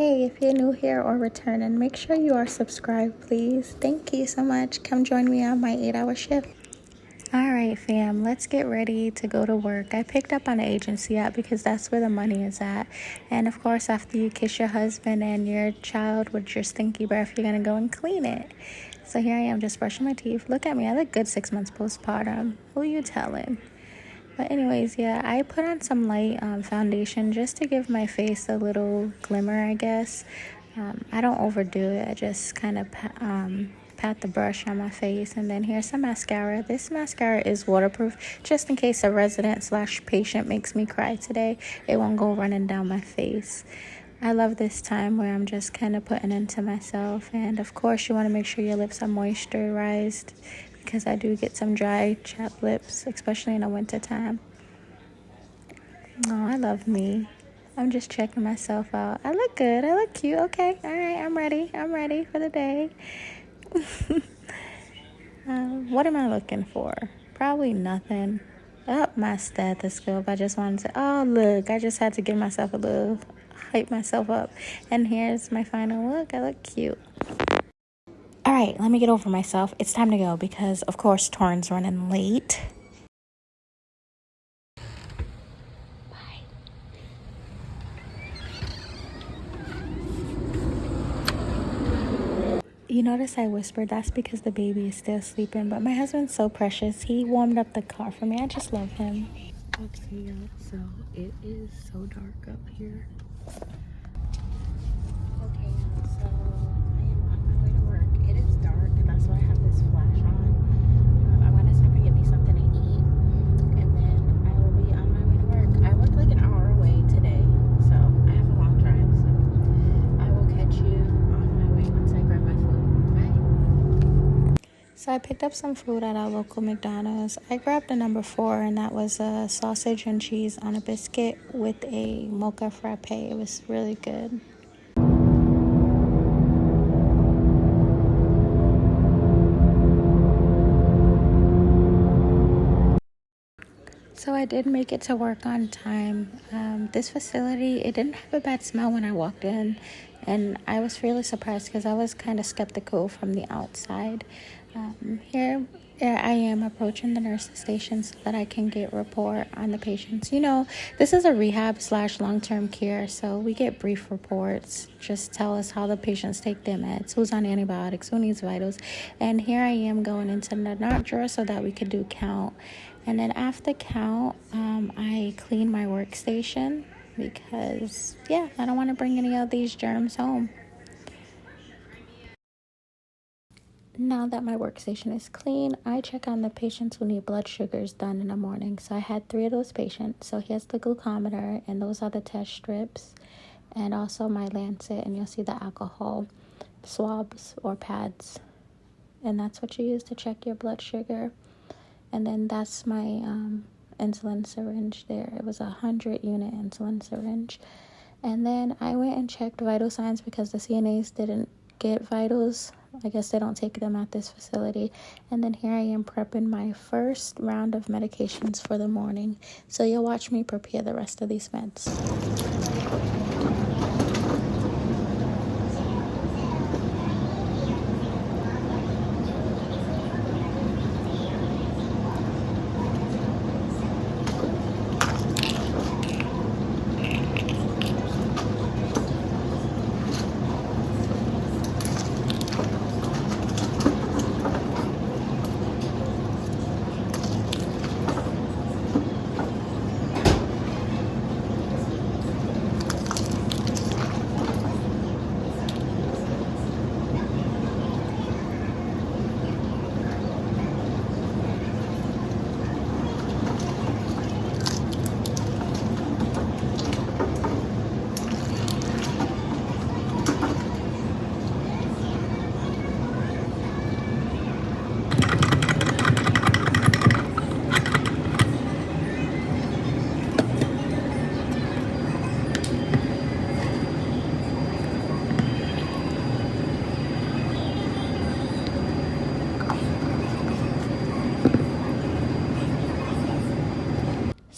Hey, if you're new here or returning, make sure you are subscribed, please. Thank you so much. Come join me on my 8-hour shift. All right, fam, let's get ready to go to work. I picked up on the agency app because that's where the money is at. And of course, after you kiss your husband and your child with your stinky breath, you're going to go and clean it. So here I am just brushing my teeth. Look at me. I look good 6 months postpartum. Who you telling? But anyways, yeah, I put on some light foundation just to give my face a little glimmer, I guess. I don't overdo it. I just kind of pat the brush on my face. And then here's some mascara. This mascara is waterproof, just in case a resident/patient makes me cry today. It won't go running down my face. I love this time where I'm just kind of putting into myself. And of course, you want to make sure your lips are moisturized, because I do get some dry, chapped lips, especially in the winter time. Oh, I love me. I'm just checking myself out. I look good. I look cute. Okay. All right. I'm ready. I'm ready for the day. What am I looking for? Probably nothing. Oh, my stethoscope. I just wanted to, oh, look. I just had to give myself a little, hype myself up. And here's my final look. I look cute. All right, let me get over myself. It's time to go because, of course, Torrin's running late. Bye. You notice I whispered. That's because the baby is still sleeping. But my husband's so precious. He warmed up the car for me. I just love him. Okay, y'all. So it is so dark up here. Okay, so I am on my way to work. It is dark, and that's why I have this flash on. I'm gonna stop and get me something to eat, and then I will be on my way to work. I work like an hour away today, so I have a long drive. So I will catch you on my way once I grab my food. Bye. So I picked up some food at our local McDonald's. I grabbed a number 4, and that was a sausage and cheese on a biscuit with a mocha frappe. It was really good. So I did make it to work on time. This facility, it didn't have a bad smell when I walked in, and I was really surprised because I was kind of skeptical from the outside. Here I am approaching the nurse's station so that I can get report on the patients. You know, this is a rehab/long-term care, so we get brief reports. Just tell us how the patients take their meds, who's on antibiotics, who needs vitals. And here I am going into the NOT drawer so that we could do count. And then after count, I clean my workstation because, yeah, I don't want to bring any of these germs home. Now that my workstation is clean, I check on the patients who need blood sugars done in the morning. So I had 3 of those patients. So here's the glucometer, and those are the test strips, and also my lancet, and you'll see the alcohol swabs or pads. And that's what you use to check your blood sugar. And then that's my insulin syringe there. It was a 100-unit insulin syringe. And then I went and checked vital signs because the CNAs didn't get vitals. I guess they don't take them at this facility. And then here I am prepping my first round of medications for the morning. So you'll watch me prepare the rest of these meds.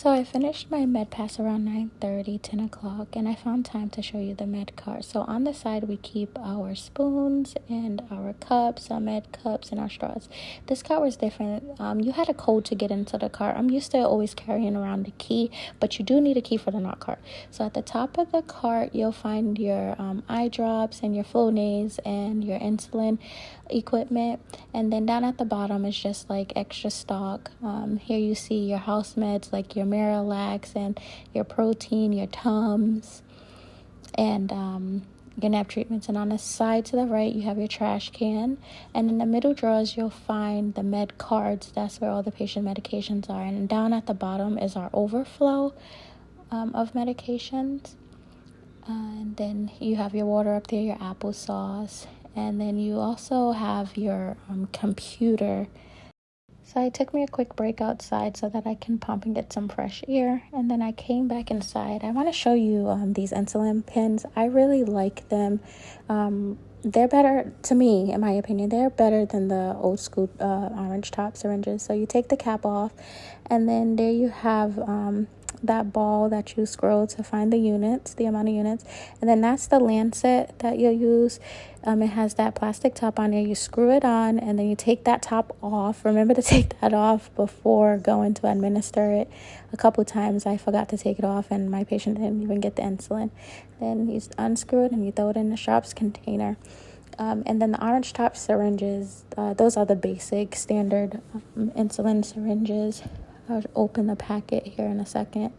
So I finished my med pass around 9:30, 10 o'clock, and I found time to show you the med cart. So on the side, we keep our spoons and our cups, our med cups, and our straws. This cart was different. You had a code to get into the cart. I'm used to always carrying around the key, but you do need a key for the NOT cart. So at the top of the cart, you'll find your eye drops and your Flonase and your insulin equipment, and then down at the bottom is just like extra stock. Here you see your house meds like your Miralax and your protein, your Tums, and your nap treatments. And on the side to the right, you have your trash can, and in the middle drawers you'll find the med cards. That's where all the patient medications are. And down at the bottom is our overflow of medications. And then you have your water up there, your applesauce, and then you also have your computer. So it took me a quick break outside so that I can pump and get some fresh air, and then I came back inside. I want to show you these insulin pens. I really like them. They're better, to me, in my opinion, they're better than the old school orange top syringes. So you take the cap off, and then there you have that ball that you scroll to find the units, the amount of units, and then that's the lancet that you'll use. It has that plastic top on there. You screw it on, and then you take that top off. Remember to take that off before going to administer it. A couple times I forgot to take it off, and my patient didn't even get the insulin. Then you unscrew it and you throw it in the sharps container. And then the orange top syringes, those are the basic standard insulin syringes. I'll open the packet here in a second.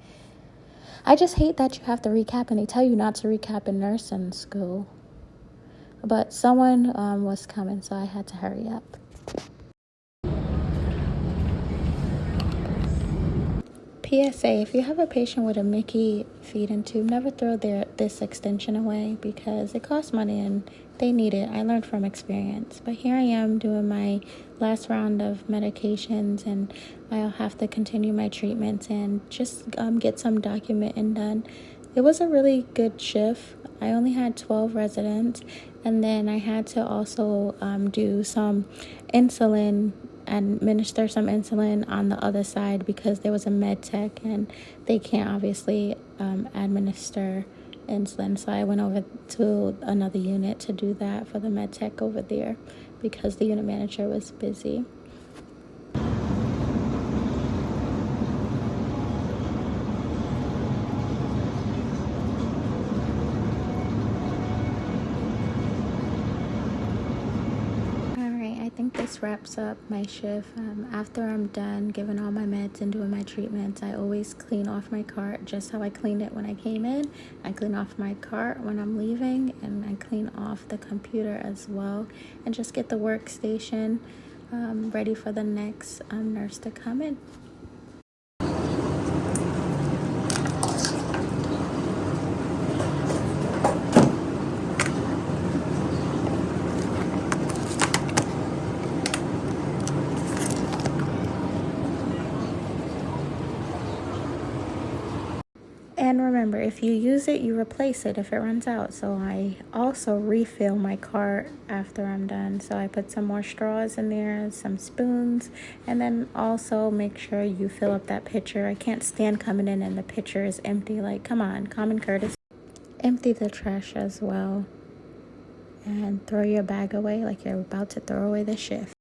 I just hate that you have to recap, and they tell you not to recap in nursing school. But someone was coming, so I had to hurry up. PSA, if you have a patient with a Mickey feeding tube, never throw this extension away because it costs money and they need it. I learned from experience. But here I am doing my last round of medications, and I'll have to continue my treatments and just get some documenting done. It was a really good shift. I only had 12 residents, and then I had to also do some insulin, administer some insulin on the other side because there was a med tech and they can't obviously administer insulin. So I went over to another unit to do that for the med tech over there because the unit manager was busy. I think this wraps up my shift. After I'm done giving all my meds and doing my treatments, I always clean off my cart just how I cleaned it when I came in. I clean off my cart when I'm leaving, and I clean off the computer as well, and just get the workstation ready for the next nurse to come in. And remember, if you use it, you replace it if it runs out. So I also refill my cart after I'm done. So I put some more straws in there, some spoons, and then also make sure you fill up that pitcher. I can't stand coming in and the pitcher is empty. Like, come on, common courtesy. Empty the trash as well. And throw your bag away like you're about to throw away the shift.